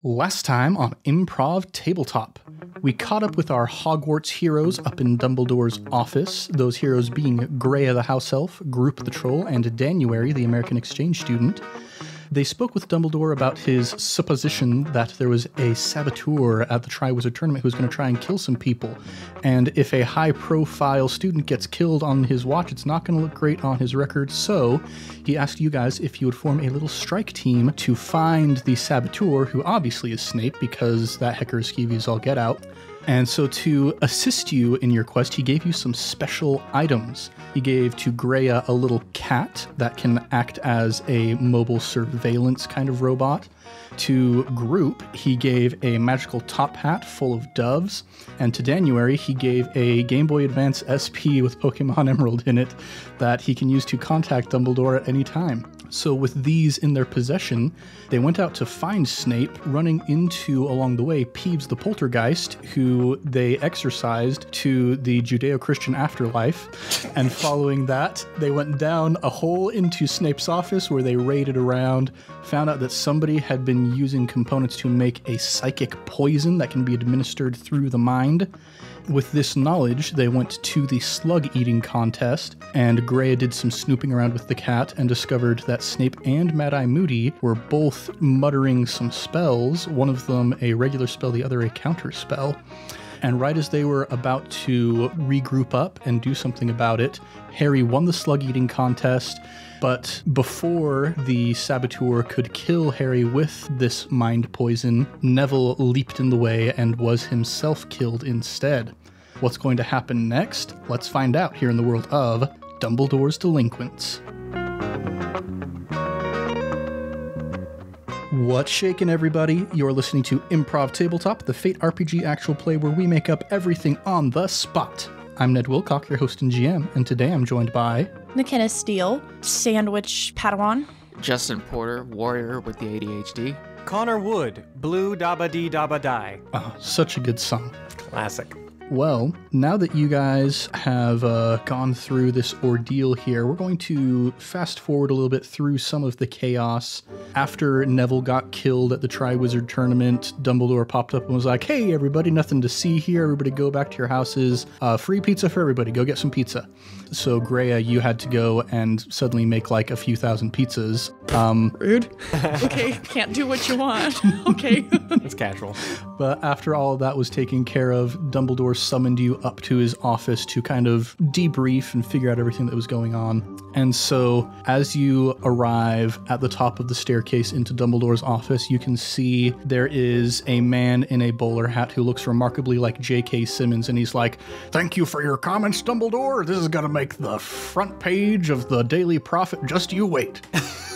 Last time on Improv Tabletop, we caught up with our Hogwarts heroes up in Dumbledore's office, those heroes being Greya the House Elf, Groop the Troll, and Danuary the American exchange student. They spoke with Dumbledore about his supposition that there was a saboteur at the Triwizard tournament who was going to try and kill some people. And if a high-profile student gets killed on his watch, it's not going to look great on his record. So he asked you guys if you would form a little strike team to find the saboteur, who obviously is Snape, because that hecker is skeevy as all get out. And so to assist you in your quest, he gave you some special items. He gave to Greya a little cat that can act as a mobile surveillance kind of robot. To Groop, he gave a magical top hat full of doves. And to Danuary, he gave a Game Boy Advance SP with Pokemon Emerald in it that he can use to contact Dumbledore at any time. So with these in their possession, they went out to find Snape, running into, along the way, Peeves the Poltergeist, who they exorcised to the Judeo-Christian afterlife. And following that, they went down a hole into Snape's office where they raided around, found out that somebody had been using components to make a psychic poison that can be administered through the mind. With this knowledge, they went to the slug-eating contest, and Greya did some snooping around with the cat and discovered that Snape and Mad-Eye Moody were both muttering some spells, one of them a regular spell, the other a counter spell. And right as they were about to regroup up and do something about it, Harry won the slug-eating contest, but before the saboteur could kill Harry with this mind poison, Neville leaped in the way and was himself killed instead. What's going to happen next? Let's find out here in the world of Dumbledore's Delinquents. What's shaking, everybody? You're listening to Improv Tabletop, the Fate RPG actual play where we make up everything on the spot. I'm Ned Wilcock, your host and GM, and today I'm joined by McKenna Steele, Sandwich Padawan. Justin Porter, Warrior with the ADHD. Connor Wood, Blue Dabba Dee Dabba Die. Oh, such a good song. Classic. Well, now that you guys have gone through this ordeal here, we're going to fast forward a little bit through some of the chaos. After Neville got killed at the Triwizard tournament, Dumbledore popped up and was like, hey, everybody, nothing to see here. Everybody go back to your houses. Free pizza for everybody. Go get some pizza. So, Greya, you had to go and suddenly make like a few thousand pizzas. Rude. Okay, can't do what you want. Okay. It's casual. But after all of that was taken care of, Dumbledore summoned you up to his office to kind of debrief and figure out everything that was going on. And so as you arrive at the top of the staircase into Dumbledore's office, you can see there is a man in a bowler hat who looks remarkably like J.K. Simmons, and he's like, thank you for your comments, Dumbledore. This is going to make the front page of the Daily Prophet. Just you wait.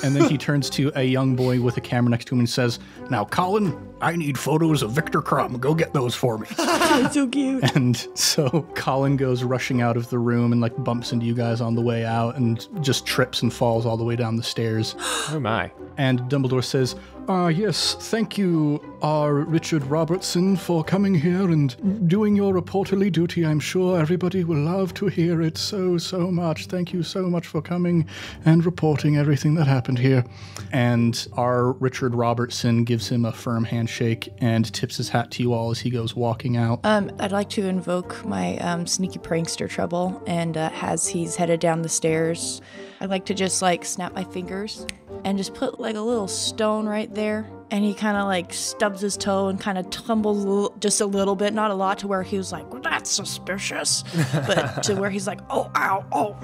And then he turns to a young boy with a camera next to him and says, now, Colin, I need photos of Victor Crumb. Go get those for me. That's so cute. And so Colin goes rushing out of the room and like bumps into you guys on the way out and just trips and falls all the way down the stairs. Oh my. And Dumbledore says, yes, thank you, Richard Robertson, for coming here and doing your reporterly duty. I'm sure everybody will love to hear it so much. Thank you so much for coming and reporting everything that happened here. And our Richard Robertson gives him a firm handshake and tips his hat to you all as he goes walking out. I'd like to invoke my sneaky prankster trouble, and as he's headed down the stairs, I'd like to just like snap my fingers and just put like a little stone right there. And he kind of like stubs his toe and kind of tumbles just a little bit, not a lot, to where he was like, well, that's suspicious. But to where he's like, oh, ow, oh.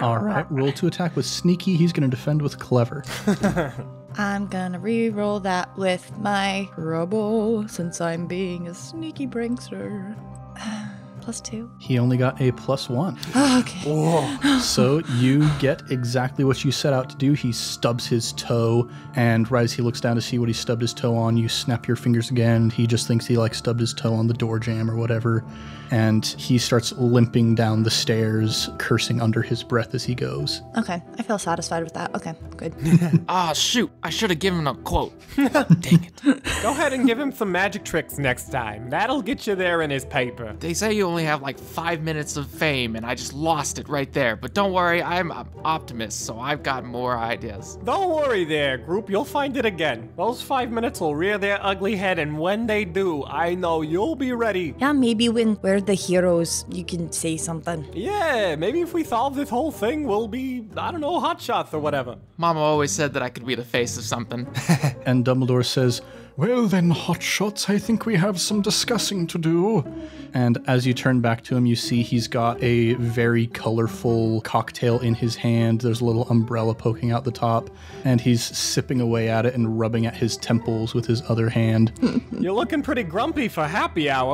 All right, roll to attack with sneaky. He's going to defend with clever. I'm gonna re-roll that with my trouble, since I'm being a sneaky prankster. +2. He only got a +1. Oh, okay. Whoa. So you get exactly what you set out to do. He stubs his toe, and right as he looks down to see what he stubbed his toe on, you snap your fingers again. He just thinks he like stubbed his toe on the door jamb or whatever, and he starts limping down the stairs, cursing under his breath as he goes. Okay, I feel satisfied with that. Okay, good. Ah, shoot. I should have given him a quote. Dang it. Go ahead and give him some magic tricks next time. That'll get you there in his paper. They say you only have like 5 minutes of fame and I just lost it right there. But don't worry, I'm an optimist, so I've got more ideas. Don't worry there, group. You'll find it again. Those 5 minutes will rear their ugly head, and when they do, I know you'll be ready. Yeah, maybe when we're the heroes, you can say something. Yeah, maybe if we solve this whole thing, we'll be, I don't know, hotshots or whatever. Mama always said that I could be the face of something. And Dumbledore says, "Well then, hotshots, I think we have some discussing to do." And as you turn back to him, you see he's got a very colorful cocktail in his hand. There's a little umbrella poking out the top, and he's sipping away at it and rubbing at his temples with his other hand. You're looking pretty grumpy for happy hour.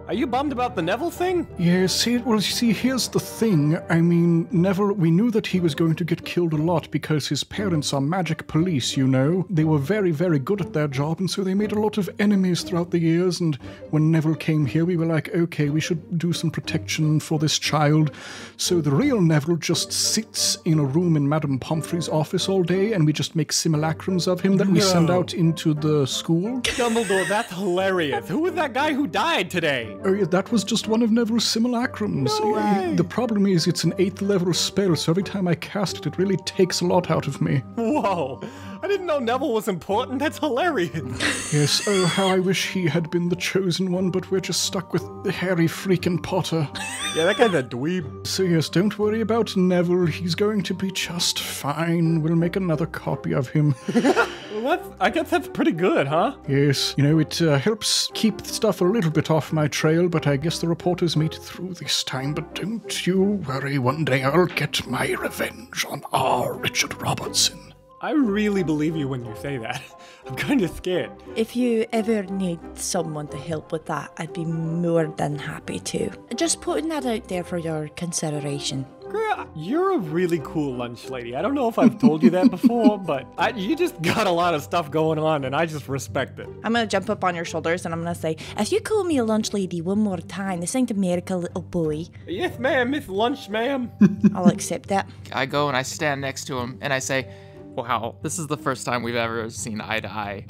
Are you bummed about the Neville thing? Yes, here's the thing. I mean, Neville, we knew that he was going to get killed a lot because his parents are magic police, you know. They were very, very good at their job, and so they made a lot of enemies throughout the years, and when Neville came here, we were like, okay, we should do some protection for this child. So the real Neville just sits in a room in Madame Pomfrey's office all day, and we just make simulacrums of him that we send out into the school. Dumbledore, that's hilarious. Who was that guy who died today? Oh yeah, that was just one of Neville's simulacrums. No way. The problem is it's an 8th level spell, so every time I cast it, it really takes a lot out of me. Whoa. I didn't know Neville was important. That's hilarious. Yes, oh, how I wish he had been the chosen one, but we're just stuck with Harry freaking Potter. Yeah, that guy's a dweeb. So yes, don't worry about Neville. He's going to be just fine. We'll make another copy of him. Well, I guess that's pretty good, huh? Yes, you know, it helps keep stuff a little bit off my trail, but I guess the reporters made it through this time. But don't you worry, one day I'll get my revenge on R. Richard Robertson. I really believe you when you say that. I'm kind of scared. If you ever need someone to help with that, I'd be more than happy to. Just putting that out there for your consideration. Girl, you're a really cool lunch lady. I don't know if I've told you that before, but you just got a lot of stuff going on, and I just respect it. I'm going to jump up on your shoulders, and I'm going to say, if you call me a lunch lady one more time, this ain't America, little boy. Yes, ma'am, Miss Lunch, ma'am. I'll accept that. I go and I stand next to him and I say, wow, this is the first time we've ever seen eye to eye.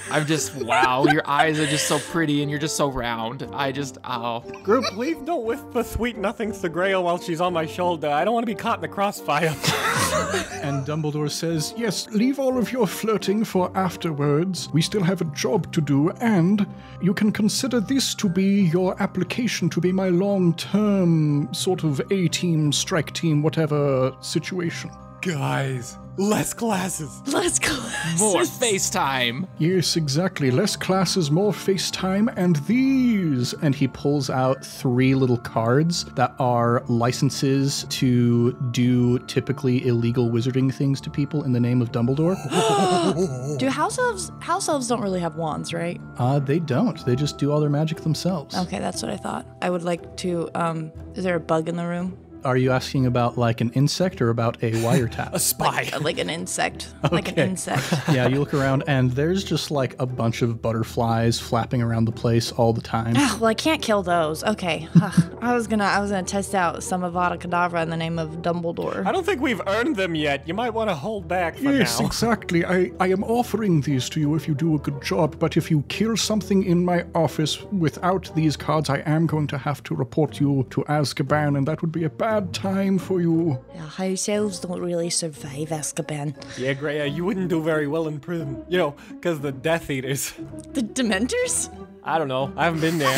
I'm just, wow, your eyes are just so pretty and you're just so round. Group, please don't whisper sweet nothings to Grail while she's on my shoulder. I don't want to be caught in the crossfire. And Dumbledore says, yes, leave all of your flirting for afterwards. We still have a job to do, and you can consider this to be your application to be my long-term sort of A-team, strike team, whatever situation. Guys, less classes. Let's classes. More FaceTime. Yes, exactly. Less classes, more FaceTime, and these. And he pulls out 3 little cards that are licenses to do typically illegal wizarding things to people in the name of Dumbledore. Do house elves don't really have wands, right? They don't. They just do all their magic themselves. Okay, that's what I thought. I would like to, is there a bug in the room? Are you asking about like an insect or about a wiretap? A spy. Like an insect. Like an insect. Yeah, you look around and there's just like a bunch of butterflies flapping around the place all the time. Well, I can't kill those. Okay. I was gonna test out some Avada Kedavra in the name of Dumbledore. I don't think we've earned them yet. You might want to hold back for Yes, now. exactly. I am offering these to you if you do a good job, but if you kill something in my office without these cards, I am going to have to report you to Azkaban, and that would be a bad time for you. Yeah, house elves don't really survive Azkaban. Yeah, Greya, you wouldn't do very well in prison. You know, because the Death Eaters. The Dementors? I don't know. I haven't been there.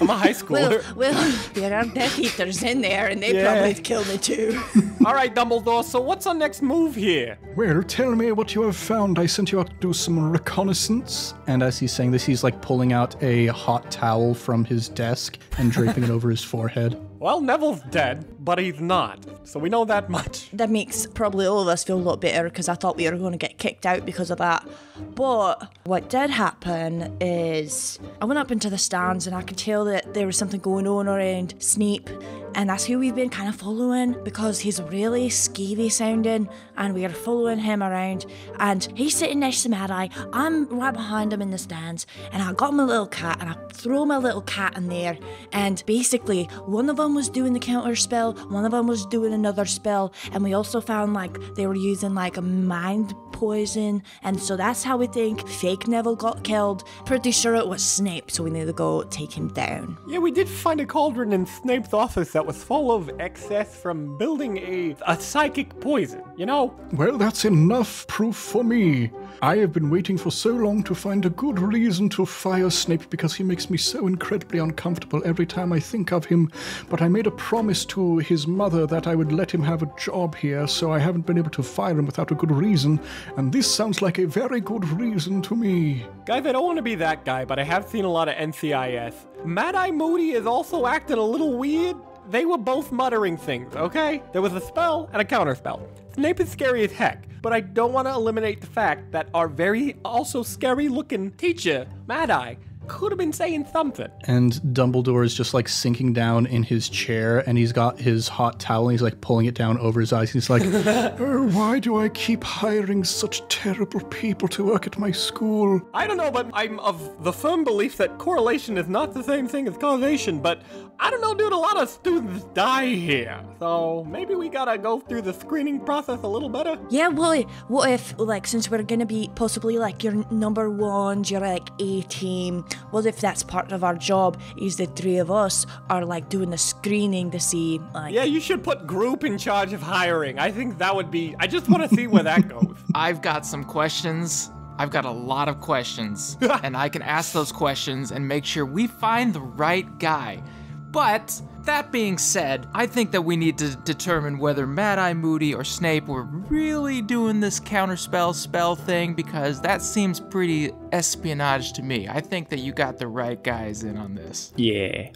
I'm a high schooler. Well, there are Death Eaters in there, and they probably killed me too. All right, Dumbledore, so what's our next move here? Well, tell me what you have found. I sent you out to do some reconnaissance. And as he's saying this, he's like pulling out a hot towel from his desk and draping it over his forehead. Well, Neville's dead, but he's not. So we know that much. That makes probably all of us feel a lot better because I thought we were going to get kicked out because of that. But what did happen is I went up into the stands and I could tell that there was something going on around Snape. And that's who we've been kind of following because he's really skeevy sounding and we are following him around. And he's sitting next to Mad-Eye. I'm right behind him in the stands and I got my little cat and I throw my little cat in there. And basically, one of them was doing the counter spell, one of them was doing another spell. And we also found like they were using like a mind poison, and so that's how we think fake Neville got killed. Pretty sure it was Snape, so we need to go take him down. Yeah, we did find a cauldron in Snape's office that was full of excess from building a psychic poison, you know? Well, that's enough proof for me. I have been waiting for so long to find a good reason to fire Snape because he makes me so incredibly uncomfortable every time I think of him. But I made a promise to his mother that I would let him have a job here, so I haven't been able to fire him without a good reason. And this sounds like a very good reason to me. Guys, I don't want to be that guy, but I have seen a lot of NCIS. Mad-Eye Moody is also acting a little weird. They were both muttering things, okay? There was a spell and a counterspell. Snape is scary as heck, but I don't want to eliminate the fact that our very also scary-looking teacher, Mad-Eye, could have been saying something. And Dumbledore is just like sinking down in his chair, and he's got his hot towel, and he's like pulling it down over his eyes. He's like, oh, why do I keep hiring such terrible people to work at my school? I don't know, but I'm of the firm belief that correlation is not the same thing as causation, but I don't know, dude, a lot of students die here. So maybe we gotta go through the screening process a little better. Yeah, well, what if, like, since we're gonna be possibly, like, your number ones, your, like, A-team, what if that's part of our job, is the three of us are, like, doing the screening to see, like... Yeah, you should put group in charge of hiring. I think that would be... I just want to see where that goes. I've got some questions. I've got a lot of questions. And I can ask those questions and make sure we find the right guy. But that being said, I think that we need to determine whether Mad-Eye Moody or Snape were really doing this counterspell spell thing, because that seems pretty espionage to me. I think that you got the right guys in on this. Yeah.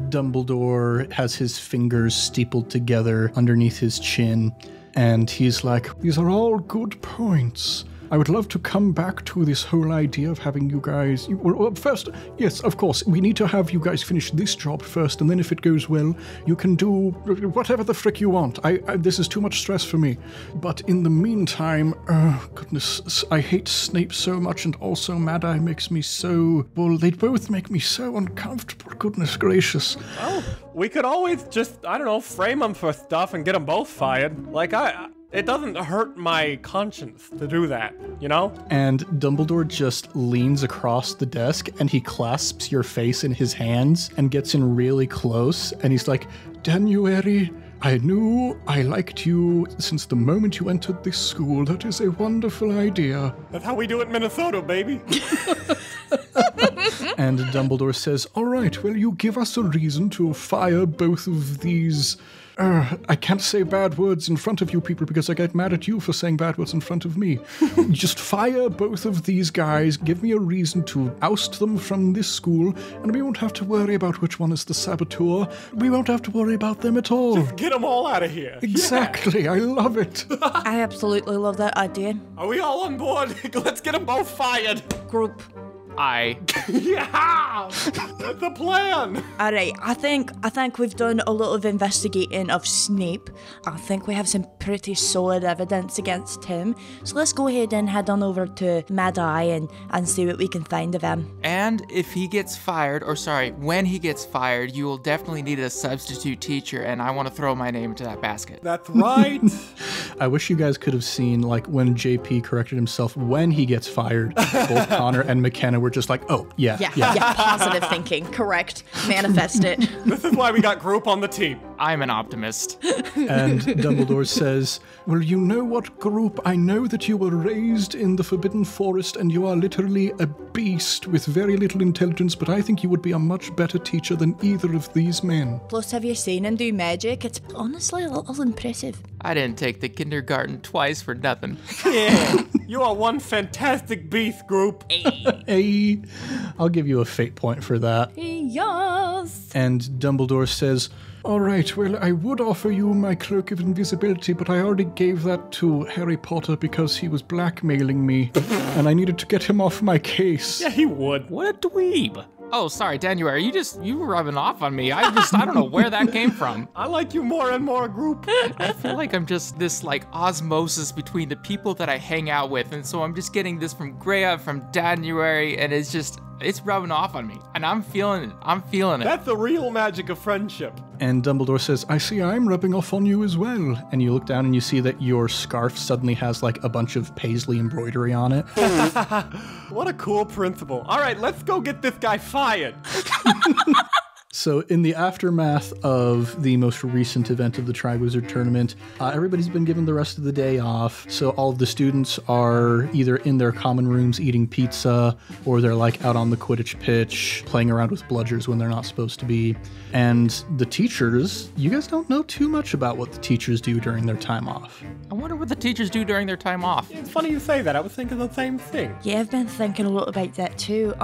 Dumbledore has his fingers steepled together underneath his chin, and he's like, these are all good points. I would love to come back to this whole idea of having you guys... Well, first, yes, of course, we need to have you guys finish this job first, and then if it goes well, you can do whatever the frick you want. This is too much stress for me. But in the meantime, goodness, I hate Snape so much, and also Mad-Eye makes me so... Well, they both make me so uncomfortable, goodness gracious. Oh, we could always just, I don't know, frame them for stuff and get them both fired. Like, it doesn't hurt my conscience to do that, you know? And Dumbledore just leans across the desk and he clasps your face in his hands and gets in really close. And he's like, January, I knew I liked you since the moment you entered this school. That is a wonderful idea. That's how we do it in Minnesota, baby. And Dumbledore says, all right, well, you give us a reason to fire both of these... I can't say bad words in front of you people because I get mad at you for saying bad words in front of me. Just fire both of these guys, give me a reason to oust them from this school, and we won't have to worry about which one is the saboteur. We won't have to worry about them at all. Just get them all out of here. Exactly, yeah. I love it. I absolutely love that idea. Are we all on board? Let's get them both fired. Group. Yeah! That's the plan! Alright, I think we've done a lot of investigating of Snape. I think we have some pretty solid evidence against him. So let's go ahead and head on over to Mad-Eye and see what we can find of him. And if he gets fired, when he gets fired, you will definitely need a substitute teacher, and I want to throw my name into that basket. That's right. I wish you guys could have seen, like, when JP corrected himself when he gets fired. Both Connor and McKenna were just like, oh, yeah. Positive thinking. Correct. Manifest it. This is why we got group on the team. I'm an optimist. And Dumbledore says, well, you know what, group? I know that you were raised in the Forbidden Forest and you are literally a beast with very little intelligence, but I think you would be a much better teacher than either of these men. Plus, have you seen him do magic? It's honestly a little impressive. I didn't take the kindergarten twice for nothing. Yeah, you are one fantastic beast, group. Hey, I'll give you a fate point for that. Yes. And Dumbledore says, all right, well, I would offer you my cloak of invisibility, but I already gave that to Harry Potter because he was blackmailing me, and I needed to get him off my case. Yeah, he would. What a dweeb. Oh, sorry, January, you were rubbing off on me. I don't know where that came from. I like you more and more, group. I feel like I'm just this, like, osmosis between the people that I hang out with, and so I'm just getting this from Greya, from January, and it's just, It's rubbing off on me, and I'm feeling it. I'm feeling it. That's the real magic of friendship. And Dumbledore says, I see I'm rubbing off on you as well. And you look down and you see that your scarf suddenly has like a bunch of paisley embroidery on it. What a cool principal. All right, let's go get this guy fired. So in the aftermath of the most recent event of the Triwizard Tournament, everybody's been given the rest of the day off. So all of the students are either in their common rooms eating pizza, or they're like out on the Quidditch pitch playing around with bludgers when they're not supposed to be. And the teachers, you guys don't know too much about what the teachers do during their time off. I wonder what the teachers do during their time off. It's funny you say that. I was thinking the same thing. Yeah, I've been thinking a lot about that too.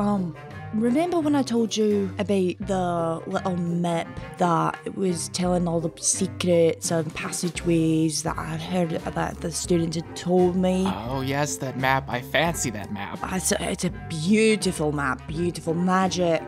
Remember when I told you about the little map that was telling all the secrets and passageways that I heard that the students had told me? Oh, yes, that map. I fancy that map. It's a beautiful map, beautiful magic.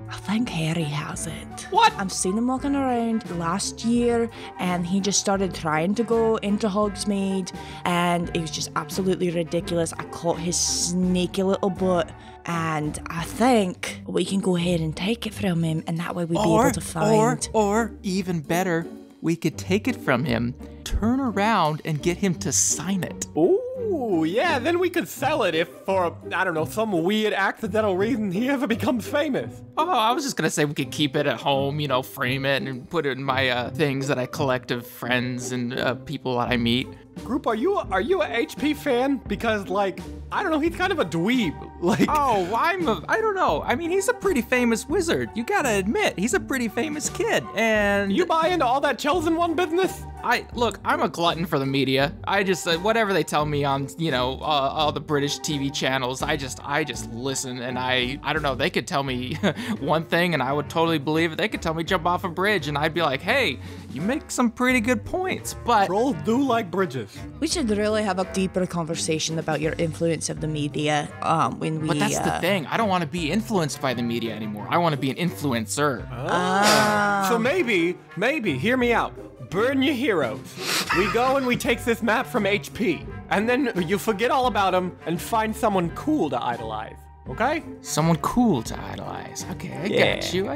I think Harry has it. What? I've seen him walking around last year, and he just started trying to go into Hogsmeade, and it was just absolutely ridiculous. I caught his sneaky little butt, and I think we can go ahead and take it from him, and that way we'd be able to find. Or even better, we could take it from him, turn around, and get him to sign it. Ooh, yeah, then we could sell it if for, I don't know, some weird accidental reason he ever becomes famous. Oh, I was just gonna say we could keep it at home, you know, frame it and put it in my things that I collect of friends and people that I meet. Group, are you a HP fan? Because, like, I don't know, he's kind of a dweeb. Like, Oh, I don't know. I mean, he's a pretty famous wizard. You gotta admit, he's a pretty famous kid. And you buy into all that Chosen One business? Look, I'm a glutton for the media. I just, whatever they tell me on, you know, all the British TV channels, I just listen, and I don't know, they could tell me one thing and I would totally believe it. They could tell me jump off a bridge and I'd be like, hey, you make some pretty good points, but... Trolls do like bridges. We should really have a deeper conversation about your influence of the media when we... But that's the thing. I don't want to be influenced by the media anymore. I want to be an influencer. So maybe, hear me out. Burn your heroes. We go and we take this map from HP, and then you forget all about them and find someone cool to idolize, okay? Someone cool to idolize. Okay, I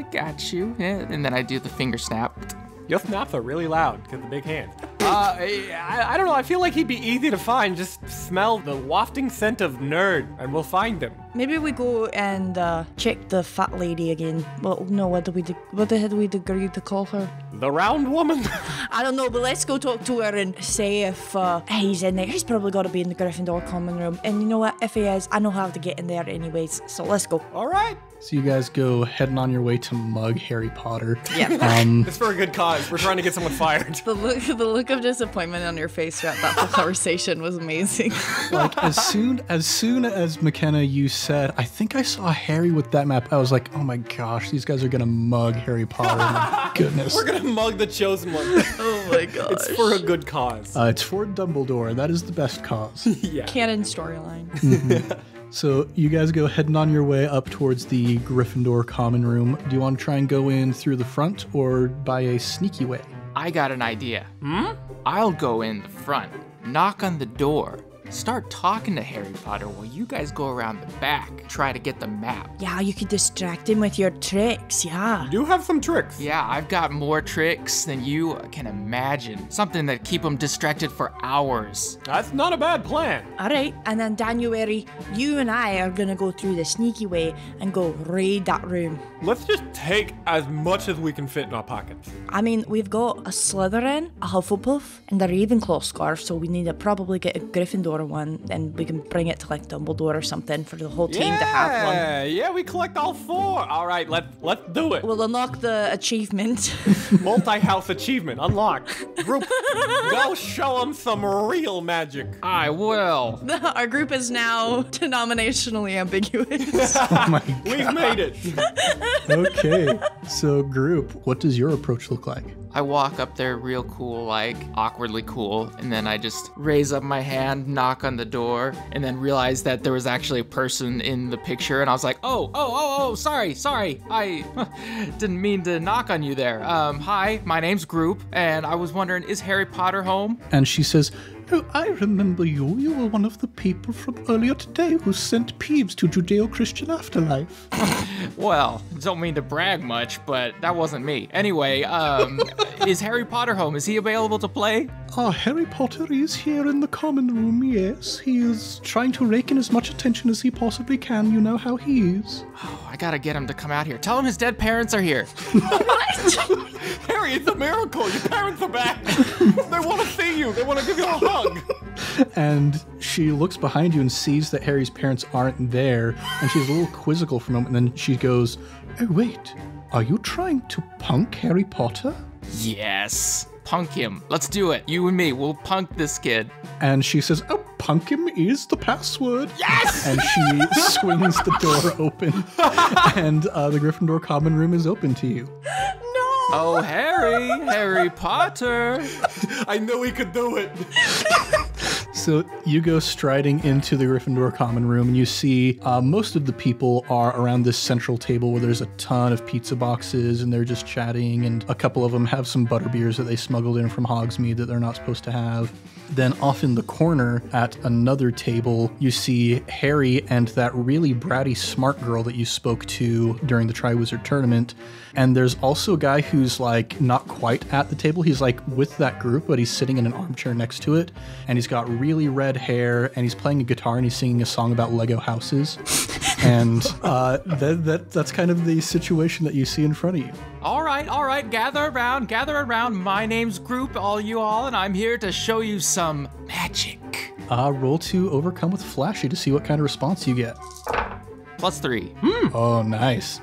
got you. Yeah, and then I do the finger snap. Your snaps are really loud because of the big hands. I don't know, I feel like he'd be easy to find. Just smell the wafting scent of nerd, and we'll find him. Maybe we go and check the fat lady again. Well, no, what the hell do we agree to call her? The round woman? I don't know, but let's go talk to her and say if he's in there. He's probably got to be in the Gryffindor common room. And you know what? If he is, I know how to get in there anyways. So let's go. All right. So you guys go heading on your way to mug Harry Potter. Yeah. It's for a good cause. We're trying to get someone fired. The look of disappointment on your face throughout that whole conversation was amazing. Like as soon as McKenna, you said, I think I saw Harry with that map, I was like, oh my gosh, these guys are gonna mug Harry Potter. My goodness. We're gonna mug the Chosen One. Oh my gosh. It's for a good cause. It's for Dumbledore. That is the best cause. Yeah. Canon storyline. So you guys go heading on your way up towards the Gryffindor common room. Do you want to try and go in through the front or by a sneaky way? I got an idea. I'll go in the front, knock on the door, start talking to Harry Potter while you guys go around the back, try to get the map. Yeah, you could distract him with your tricks, yeah. You do have some tricks. Yeah, I've got more tricks than you can imagine. Something that keep them distracted for hours. That's not a bad plan. All right, and then January, you and I are gonna go through the sneaky way and go raid that room. Let's just take as much as we can fit in our pockets. I mean, we've got a Slytherin, a Hufflepuff, and a Ravenclaw scarf, so we need to probably get a Gryffindor one, and we can bring it to like Dumbledore or something for the whole team to have one. Yeah, we collect all four. All right, let's do it. We'll unlock the achievement. Multi-house achievement unlocked. Group, go show them some real magic. I will. Our group is now denominationally ambiguous. Oh my god. We've made it. Okay, so group, what does your approach look like? I walk up there real cool, like awkwardly cool, and then I just raise up my hand, knock on the door, and then realize that there was actually a person in the picture, and I was like, oh, sorry, I didn't mean to knock on you there. Hi, my name's Group, and I was wondering, is Harry Potter home? And she says, Oh, I remember you. You were one of the people from earlier today who sent Peeves to Judeo-Christian Afterlife. Well, don't mean to brag much, but that wasn't me. Anyway, is Harry Potter home? Is he available to play? Harry Potter is here in the common room, yes. He is trying to rake in as much attention as he possibly can. You know how he is. Oh, I gotta get him to come out here. Tell him his dead parents are here. What? Harry, it's a miracle. Your parents are back. They want to see you. They want to give you a hug. And she looks behind you and sees that Harry's parents aren't there, and she's a little quizzical for a moment, and then she goes, oh, wait, are you trying to punk Harry Potter? Yes. Punk him. Let's do it. You and me, we'll punk this kid. And she says, oh, punk him is the password. Yes! And she swings the door open, and the Gryffindor common room is open to you. Oh, Harry Potter. I knew he could do it. So you go striding into the Gryffindor common room, and you see most of the people are around this central table where there's a ton of pizza boxes, and they're just chatting, and a couple of them have some butterbeers that they smuggled in from Hogsmeade that they're not supposed to have. Then off in the corner at another table, you see Harry and that really bratty smart girl that you spoke to during the Triwizard tournament. And there's also a guy who's like not quite at the table. He's like with that group, but he's sitting in an armchair next to it. And he's got really red hair, and he's playing a guitar, and he's singing a song about Lego houses. And that's kind of the situation that you see in front of you. All right. Gather around. My name's Group, all you all, and I'm here to show you some magic. Roll to overcome with Flashy to see what kind of response you get. +3. Oh, nice.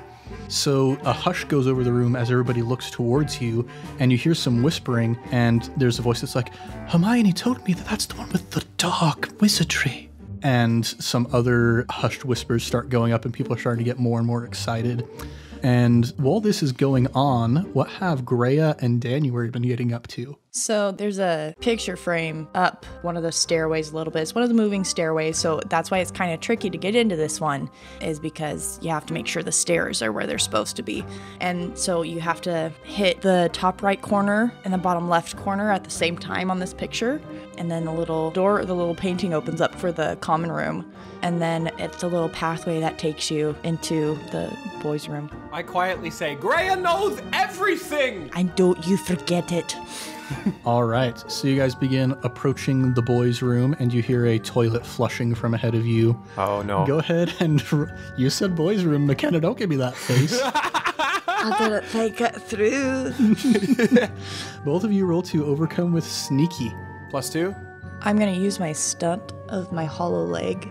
So a hush goes over the room as everybody looks towards you, and you hear some whispering, and there's a voice that's like, Hermione told me that that's the one with the dark wizardry. And some other hushed whispers start going up, and people are starting to get more and more excited. And while this is going on, what have Greya and January been getting up to? So there's a picture frame up one of the stairways a little bit. It's one of the moving stairways, so that's why it's kind of tricky to get into this one, is because you have to make sure the stairs are where they're supposed to be. And so you have to hit the top right corner and the bottom left corner at the same time on this picture. And then the little door, the little painting opens up for the common room. And then it's a little pathway that takes you into the boys' room. I quietly say, Greya knows everything! And don't you forget it. All right, so you guys begin approaching the boys' room, and you hear a toilet flushing from ahead of you. Oh, no. Go ahead and... You said boys' room, McKenna, don't give me that face. I didn't think it through. Both of you roll to overcome with Sneaky. +2? I'm going to use my stunt of my hollow leg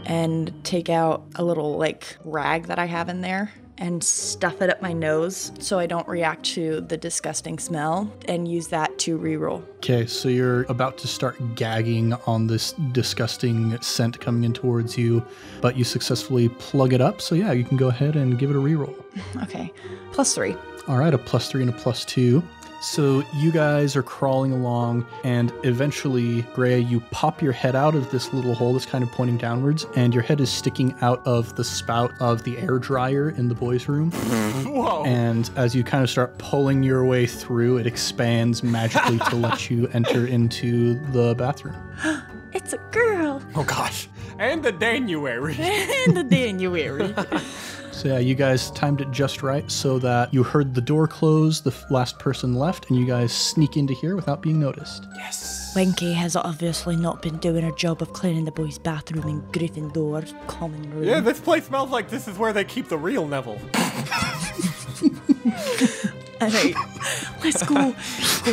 and take out a little like rag that I have in there and stuff it up my nose so I don't react to the disgusting smell, and use that to reroll. Okay, so you're about to start gagging on this disgusting scent coming in towards you, but you successfully plug it up. So yeah, you can go ahead and give it a reroll. Okay, +3. All right, a +3 and a +2. So you guys are crawling along, and eventually, Greya, you pop your head out of this little hole that's kind of pointing downwards, and your head is sticking out of the spout of the air dryer in the boys' room. Whoa. And as you kind of start pulling your way through, it expands magically to let you enter into the bathroom. It's a girl. Oh, gosh. And the January. And the January. So yeah, you guys timed it just right so that you heard the door close, the last person left, and you guys sneak into here without being noticed. Yes. Wenky has obviously not been doing her job of cleaning the boys' bathroom in Gryffindor's common room. Yeah, this place smells like this is where they keep the real Neville. Alright, let's go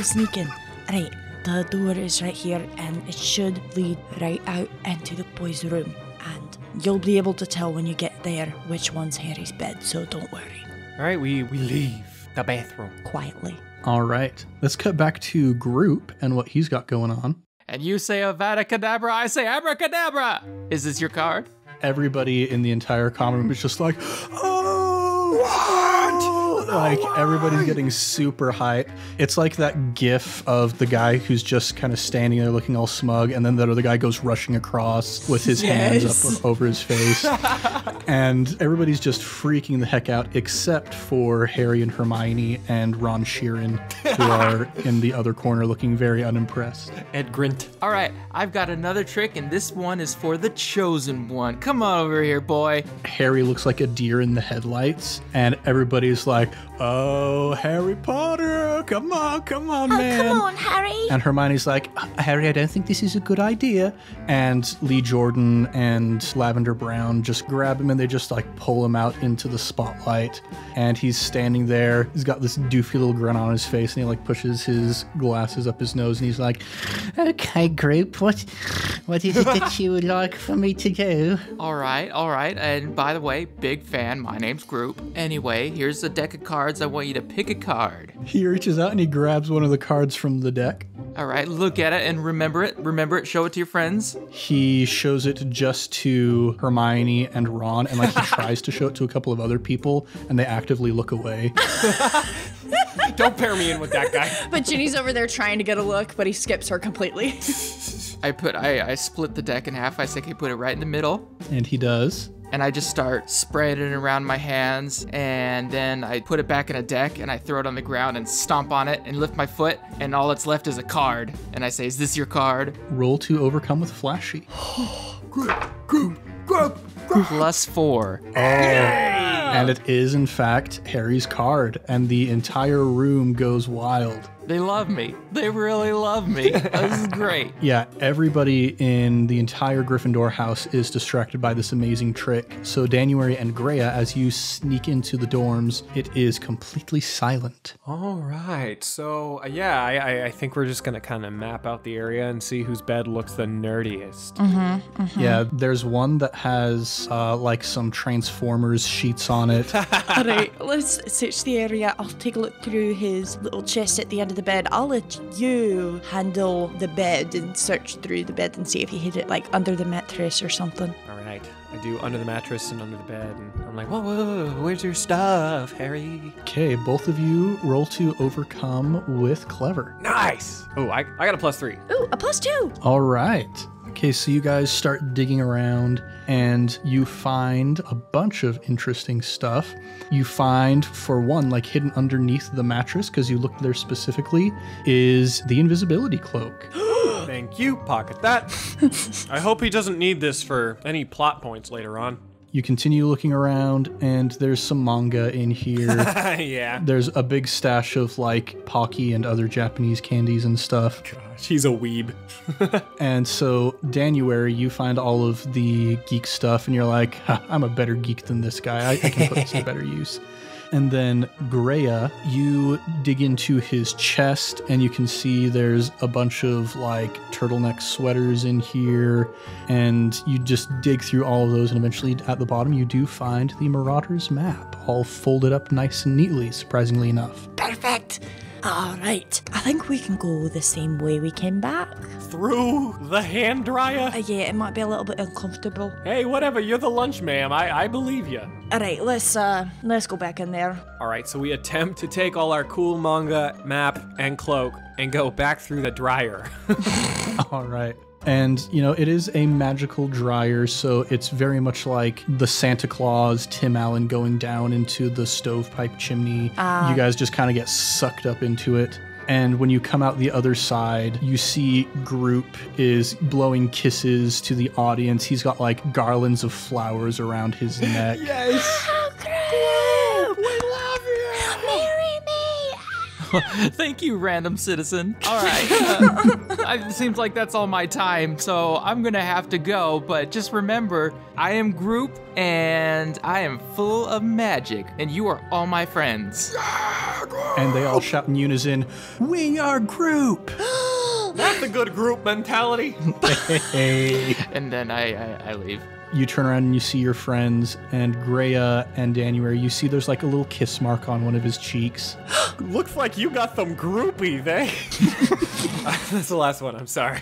sneaking. Alright, the door is right here, and it should lead right out into the boys' room. And you'll be able to tell when you get there which one's Harry's bed, so don't worry. All right, we leave the bathroom. Quietly. All right, let's cut back to Group and what he's got going on. And you say Avada Kedavra, I say Abracadabra. Is this your card? Everybody in the entire common room is just like, oh, Like, everybody's getting super hype. It's like that gif of the guy who's just kind of standing there looking all smug, and then that other guy goes rushing across with his hands up over his face. And everybody's just freaking the heck out, except for Harry and Hermione and Ron Sheeran, who are in the other corner looking very unimpressed. Ed Grint. All right, I've got another trick, and this one is for the chosen one. Come on over here, boy. Harry looks like a deer in the headlights, and everybody's like, oh, Harry Potter, come on, man. Come on, Harry. And Hermione's like, Harry, I don't think this is a good idea. And Lee Jordan and Lavender Brown just grab him and they just like pull him out into the spotlight. And he's standing there. He's got this doofy little grin on his face and he like pushes his glasses up his nose and he's like, okay, group, what is it that you would like for me to do? All right. And by the way, big fan. My name's Group. Anyway, here's a deck of cards. I want you to pick a card. He reaches out and he grabs one of the cards from the deck. All right, look at it and remember it. Remember it. Show it to your friends. He shows it just to Hermione and Ron, and like he tries to show it to a couple of other people, and they actively look away. Don't pair me in with that guy. But Ginny's over there trying to get a look, but he skips her completely. I split the deck in half. I say, okay, put it right in the middle. And he does. And I just start spreading it around my hands, and then I put it back in a deck, and I throw it on the ground and stomp on it and lift my foot, and all that's left is a card. And I say, is this your card? Roll to overcome with flashy. +4. Oh. And it is, in fact, Harry's card, and the entire room goes wild. They love me. They really love me. This is great. Yeah, everybody in the entire Gryffindor house is distracted by this amazing trick. So Danuary and Greya, as you sneak into the dorms, it is completely silent. All right. So, I think we're just going to kind of map out the area and see whose bed looks the nerdiest. Yeah, there's one that has like some Transformers sheets on it. All right, let's search the area. I'll take a look through his little chest at the end of the bed. I'll let you handle the bed and search through the bed and see if you hid it like under the mattress or something. All right. I do under the mattress and under the bed, and I'm like, whoa, where's your stuff, Harry? Okay, both of you roll to overcome with clever. Nice. Oh, I got a +3. Ooh, a +2. All right. Okay, so you guys start digging around and you find a bunch of interesting stuff. You find, for one, like hidden underneath the mattress, because you looked there specifically, is the invisibility cloak. Thank you. Pocket that. I hope he doesn't need this for any plot points later on. You continue looking around, and there's some manga in here. Yeah. There's a big stash of, like, Pocky and other Japanese candies and stuff. Gosh, he's a weeb. And so, Danuary, you find all of the geek stuff, and you're like, I'm a better geek than this guy. I can put this to better use. And then Greya, you dig into his chest and you can see there's a bunch of like turtleneck sweaters in here, and you just dig through all of those, and eventually at the bottom you do find the Marauder's map, all folded up nice and neatly, surprisingly enough. Perfect. All right. I think we can go the same way we came back. Through the hand dryer? Yeah, it might be a little bit uncomfortable. Hey, whatever. You're the lunch ma'am. I believe you. All right, let's go back in there. All right, so we attempt to take all our cool manga, map, and cloak and go back through the dryer. All right. And, you know, it is a magical dryer, so it's very much like the Santa Claus, Tim Allen going down into the stovepipe chimney. You guys just kind of get sucked up into it. And when you come out the other side, you see Group is blowing kisses to the audience. He's got, like, garlands of flowers around his neck. Yes! Oh, Group! We love you! Marry me! Thank you, random citizen. All right. It seems like that's all my time, so I'm going to have to go. But just remember, I am Group, and I am full of magic, and you are all my friends. And they all shout in unison, "We are Group!" That's a good group mentality. Hey. And then I leave. You turn around and you see your friends, and Greya and Danuary, you see there's like a little kiss mark on one of his cheeks. Looks like you got some groupies, eh? That's the last one, I'm sorry.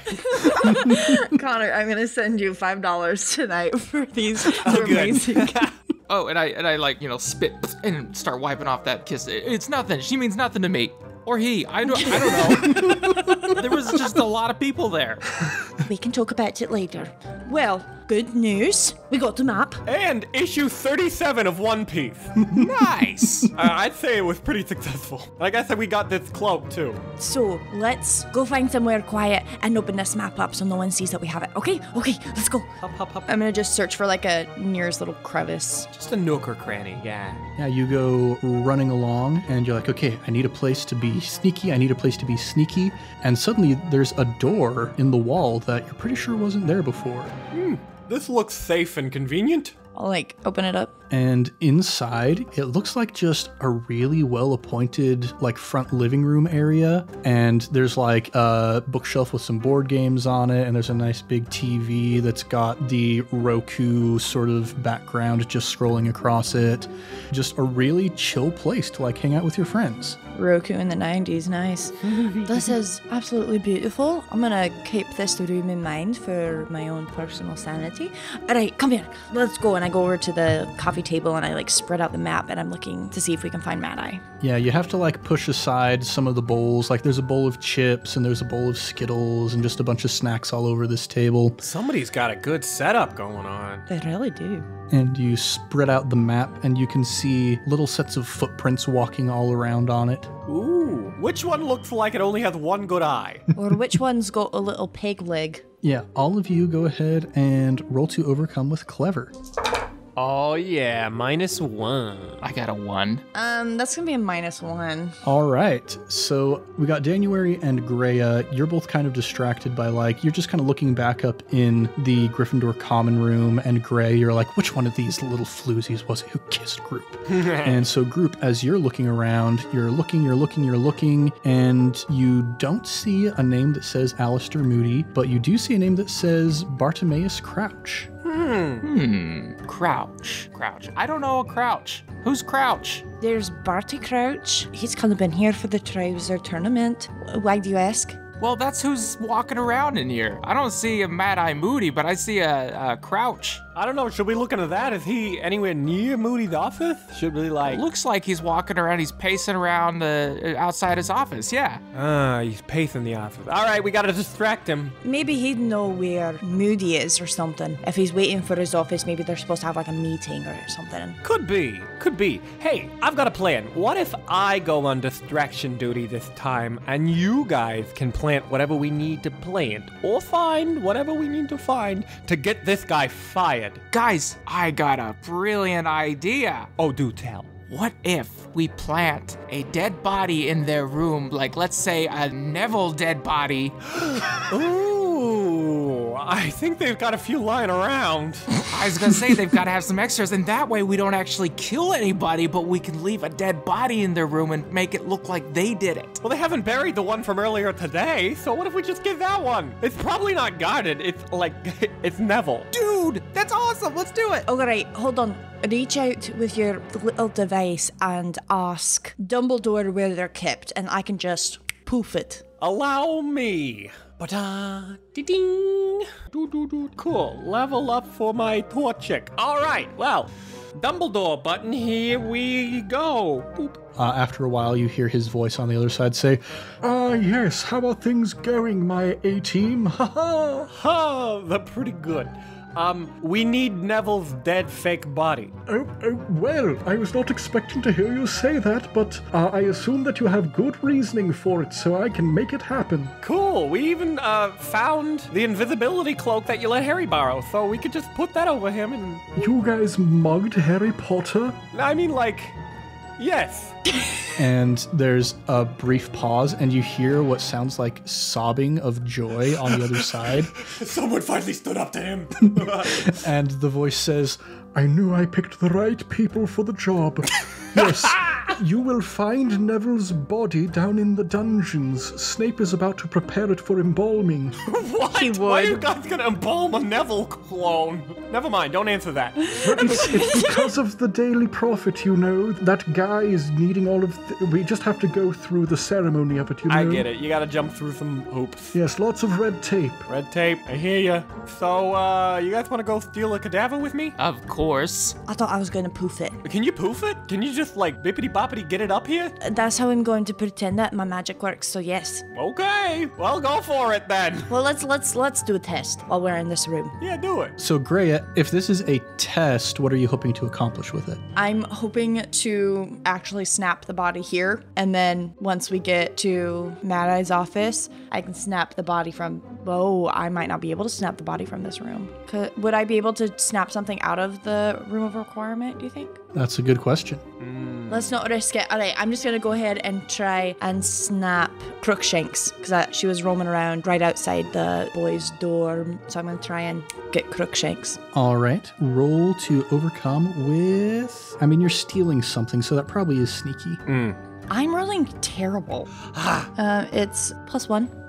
Connor, I'm going to send you $5 tonight for these amazing. oh, and I like, spit and start wiping off that kiss. It's nothing. She means nothing to me. Or he. I don't know. There was just a lot of people there. We can talk about it later. Well, good news. We got the map. And issue 37 of One Piece. Nice. I'd say it was pretty successful. I guess that we got this cloak, too. So, let's go find somewhere quiet and open this map up so no one sees that we have it. Okay, let's go. Hop. I'm gonna just search for like a nearest little crevice. Just a nook or cranny, yeah. Yeah, you go running along and you're like, okay, I need a place to be sneaky. And suddenly there's a door in the wall that you're pretty sure wasn't there before. This looks safe and convenient. I'll like open it up. And inside, it looks like just a really well-appointed like front living room area. And there's like a bookshelf with some board games on it. And there's a nice big TV that's got the Roku sort of background just scrolling across it. Just a really chill place to like hang out with your friends. Roku in the 90s, nice. This is absolutely beautiful. I'm gonna keep this room in mind for my own personal sanity. All right, come here. Let's go. And I go over to the coffee table and I like spread out the map and I'm looking to see if we can find Mad Eye. Yeah, you have to like push aside some of the bowls. Like there's a bowl of chips and there's a bowl of Skittles and just a bunch of snacks all over this table. Somebody's got a good setup going on. They really do. And you spread out the map and you can see little sets of footprints walking all around on it. Ooh, which one looks like it only has one good eye? Or which one's got a little peg leg? Yeah, all of you go ahead and roll to overcome with clever. Oh yeah, -1. I got a 1. That's gonna be a -1. All right, so we got January and Greya. You're both kind of distracted by like, you're just kind of looking back up in the Gryffindor common room, and Grey, you're like, which one of these little floozies was it who kissed Group? And so Group, as you're looking around, you're looking, and you don't see a name that says Alistair Moody, but you do see a name that says Bartimaeus Crouch. Crouch. I don't know a Crouch. Who's Crouch? There's Barty Crouch. He's kind of been here for the Triwizard tournament. Why do you ask? Well, that's who's walking around in here. I don't see a Mad Eye Moody, but I see a Crouch. I don't know, should we look into that? Is he anywhere near Moody's office? Should we like... Looks like he's walking around, he's pacing around outside his office, yeah. He's pacing the office. All right, we gotta distract him. Maybe he'd know where Moody is or something. If he's waiting for his office, maybe they're supposed to have like a meeting or something. Could be. Hey, I've got a plan. What if I go on distraction duty this time and you guys can plant whatever we need to plant or find whatever we need to find to get this guy fired? Guys, I got a brilliant idea. Oh, do tell. What if we plant a dead body in their room, like let's say a Neville dead body? Ooh, I think they've got a few lying around. I was gonna say they've got to have some extras, and that way we don't actually kill anybody, but we can leave a dead body in their room and make it look like they did it. Well, they haven't buried the one from earlier today, so what if we just get that one? It's probably not guarded. It's like, it's Neville. Dude, that's awesome. Let's do it. All right, hold on. Reach out with your little device and ask Dumbledore where they're kept, and I can just poof it. Allow me. Ding. Cool. Level up for my torchic. All right. Well, Dumbledore button. Here we go. Boop. After a while, you hear his voice on the other side say, yes, how are things going, my A-team? Ha! They're pretty good. We need Neville's dead fake body. Well, I was not expecting to hear you say that, but I assume that you have good reasoning for it, so I can make it happen. Cool. We even found the invisibility cloak that you let Harry borrow, so we could just put that over him and... You guys mugged Harry Potter? I mean, like, yes. And there's a brief pause, and you hear what sounds like sobbing of joy on the other side. Someone finally stood up to him. And the voice says, I knew I picked the right people for the job. Yes, You will find Neville's body down in the dungeons. Snape is about to prepare it for embalming. What? He Why are you would. guys gonna embalm a Neville clone? Never mind, don't answer that. It's because of the Daily Prophet, you know. That guy is needing all of... We just have to go through the ceremony of it, you know. I get it. You gotta jump through some hoops. Yes, lots of red tape. Red tape, I hear ya. So, you guys wanna go steal a cadaver with me? Of course. I thought I was going to poof it. Can you poof it? Can you just, like, bippity-boppity get it up here? That's how I'm going to pretend that my magic works, so yes. Okay, well, go for it then. Well, let's do a test while we're in this room. Yeah, do it. So, Greya, if this is a test, what are you hoping to accomplish with it? I'm hoping to actually snap the body here, and then once we get to Mad Eye's office, I can snap the body from... Oh, I might not be able to snap the body from this room. Would I be able to snap something out of the room of requirement, do you think? That's a good question. Let's not risk it. All right, I'm just going to go ahead and try and snap Crookshanks, because she was roaming around right outside the boys' dorm. So I'm going to try and get Crookshanks. All right. Roll to overcome with... I mean, you're stealing something, so that probably is sneaky. I'm rolling terrible. It's +1.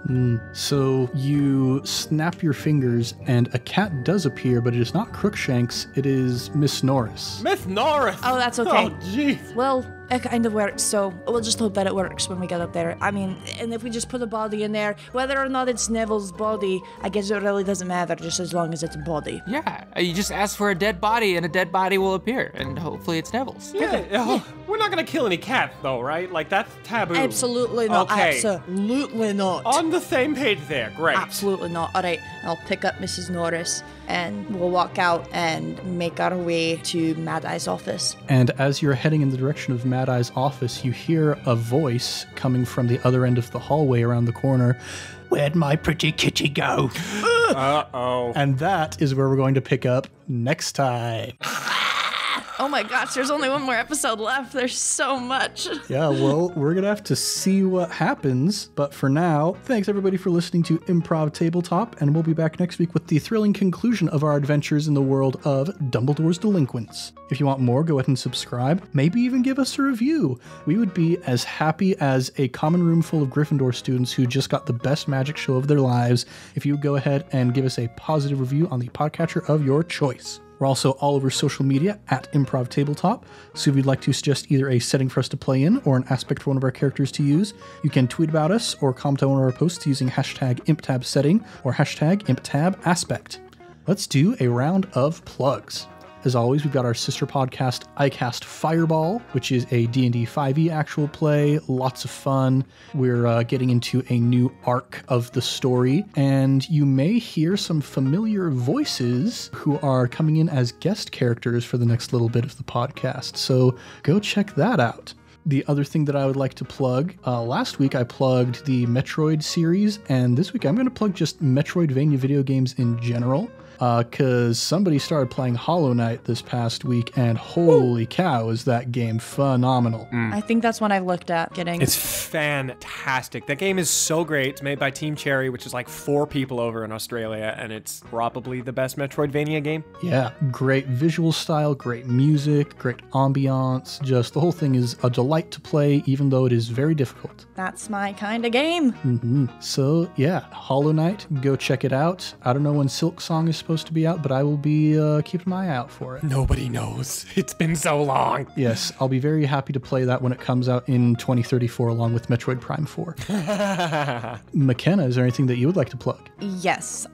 So you snap your fingers, and a cat does appear, but it is not Crookshanks. It is Miss Norris. Miss Norris! Oh, that's okay. Oh, jeez. Well, it kind of works, so we'll just hope that it works when we get up there. I mean, and if we just put a body in there, whether or not it's Neville's body, I guess it really doesn't matter, just as long as it's a body. Yeah, you just ask for a dead body and a dead body will appear, and hopefully it's Neville's. Yeah, we're not gonna kill any cats, though, right? Like, that's taboo. Absolutely not. Okay. Absolutely not. On the same page there, great. Absolutely not. All right, I'll pick up Mrs. Norris, and we'll walk out and make our way to Mad Eye's office. And as you're heading in the direction of Mad Eye's office, you hear a voice coming from the other end of the hallway around the corner. Where'd my pretty kitty go? Uh-oh. And that is where we're going to pick up next time. Oh my gosh, there's only one more episode left. There's so much. Yeah, well, we're going to have to see what happens. But for now, thanks everybody for listening to Improv Tabletop, and we'll be back next week with the thrilling conclusion of our adventures in the world of Dumbledore's Delinquents. If you want more, go ahead and subscribe. Maybe even give us a review. We would be as happy as a common room full of Gryffindor students who just got the best magic show of their lives if you would go ahead and give us a positive review on the podcatcher of your choice. We're also all over social media at Improv Tabletop, so if you'd like to suggest either a setting for us to play in or an aspect for one of our characters to use, you can tweet about us or comment on one of our posts using hashtag ImpTabSetting or hashtag ImpTabAspect. Let's do a round of plugs. As always, we've got our sister podcast, iCast Fireball, which is a D&D 5e actual play. Lots of fun. We're getting into a new arc of the story, and you may hear some familiar voices who are coming in as guest characters for the next little bit of the podcast. So go check that out. The other thing that I would like to plug, last week I plugged the Metroid series, and this week I'm going to plug just Metroidvania video games in general. Because somebody started playing Hollow Knight this past week, and holy cow, is that game phenomenal. I think that's one I've looked at getting. It's fantastic. That game is so great. It's made by Team Cherry, which is like 4 people over in Australia, and it's probably the best Metroidvania game. Yeah, great visual style, great music, great ambiance. Just the whole thing is a delight to play, even though it is very difficult. That's my kind of game. So yeah, Hollow Knight, go check it out. I don't know when Silk Song is supposed to be out, but I will be keeping my eye out for it. Nobody knows. It's been so long. Yes, I'll be very happy to play that when it comes out in 2034 along with Metroid Prime 4. McKenna, is there anything that you would like to plug? Yes.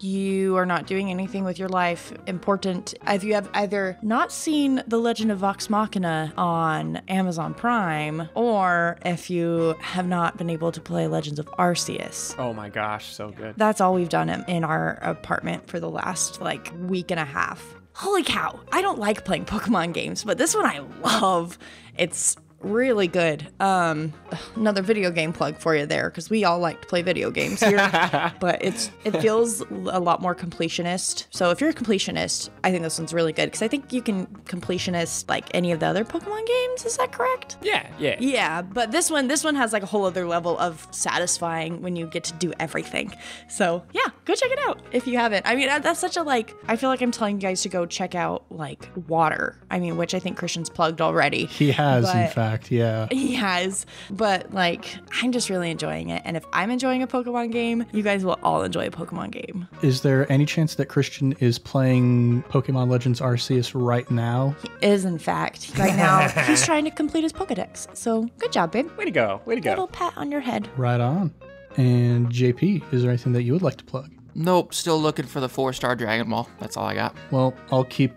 You are not doing anything with your life important. If you have either not seen The Legend of Vox Machina on Amazon Prime, or if you have not been able to play Legends of Arceus. Oh my gosh, so good. That's all we've done in our apartment for the last, week and a half. Holy cow, I don't like playing Pokemon games, but this one I love. It's really good. Another video game plug for you there, because we all like to play video games here. But it feels a lot more completionist. So if you're a completionist, I think this one's really good, because I think you can completionist like any of the other Pokemon games. Is that correct? Yeah. Yeah, but this one has like a whole other level of satisfying when you get to do everything. So yeah, go check it out if you haven't. I mean, that's such a like, I feel like I'm telling you guys to go check out like Water. I mean, which I think Christian's plugged already. He has, in fact, yeah. He has, but like, I'm just really enjoying it. And if I'm enjoying a Pokemon game, you guys will all enjoy a Pokemon game. Is there any chance that Christian is playing Pokemon Legends Arceus right now? He is, in fact. Right now, he's trying to complete his Pokedex. So good job, babe. Way to go. Way to go. Little pat on your head. Right on. And JP, is there anything that you would like to plug? Nope, still looking for the 4-star Dragon Ball. That's all I got. Well, I'll keep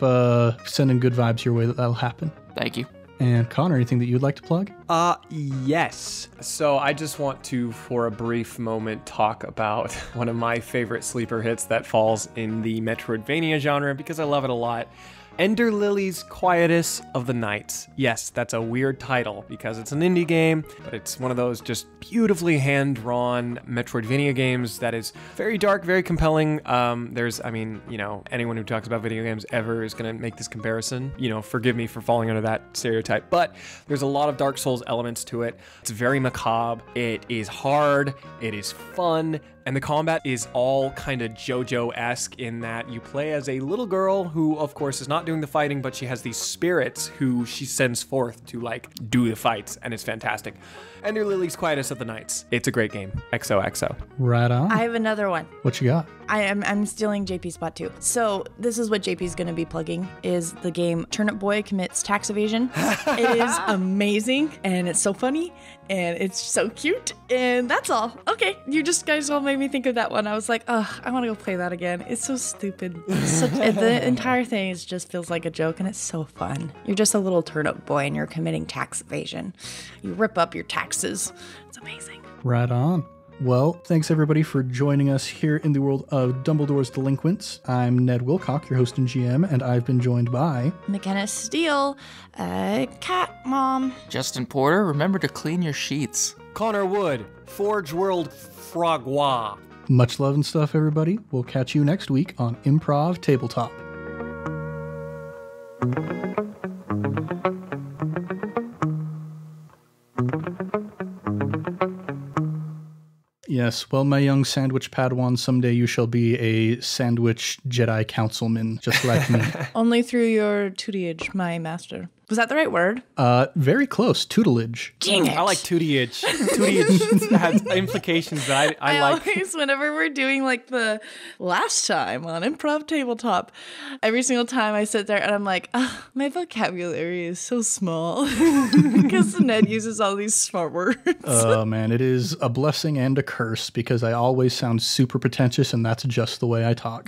sending good vibes your way that'll happen. Thank you. And Connor, anything that you'd like to plug? Yes. So I just want to, for a brief moment, talk about one of my favorite sleeper hits that falls in the Metroidvania genre because I love it a lot. Ender Lily's Quietus of the Night. Yes, that's a weird title because it's an indie game, but it's one of those just beautifully hand-drawn Metroidvania games that is very dark, very compelling. Anyone who talks about video games ever is going to make this comparison. Forgive me for falling under that stereotype, but there's a lot of Dark Souls elements to it. It's very macabre. It is hard. It is fun. And the combat is all kind of JoJo-esque in that you play as a little girl who, of course, is not doing the fighting, but she has these spirits who she sends forth to, do the fights, and it's fantastic. Ender Lily's Quietus of the Nights. It's a great game. XOXO. Right on. I have another one. What you got? I'm stealing JP's spot too. So this is what JP's going to be plugging, is the game Turnip Boy Commits Tax Evasion. It is amazing, and it's so funny, and it's so cute, and that's all. Okay, you guys all made me think of that one. I was like, I want to go play that again. It's so stupid. The entire thing just feels like a joke, and it's so fun. You're just a little turnip boy, and you're committing tax evasion. You rip up your taxes. It's amazing. Right on. Well, thanks everybody for joining us here in the world of Dumbledore's Delinquents. I'm Ned Wilcock, your host and GM, and I've been joined by... McKenna Steele, cat mom. Justin Porter, remember to clean your sheets. Connor Wood, Forge World Frogwa. Much love and stuff, everybody. We'll catch you next week on Improv Tabletop. Yes, well, my young sandwich Padawan, someday you shall be a sandwich Jedi councilman, just like me. Only through your tutelage, my master. Was that the right word? Very close. Tutelage. Dang it. I like tutelage. Tutelage has implications that I like. Always, whenever we're doing the last time on Improv Tabletop, every single time I sit there and I'm like, my vocabulary is so small because Ned uses all these smart words. Oh, man, it is a blessing and a curse because I always sound super pretentious and that's just the way I talk.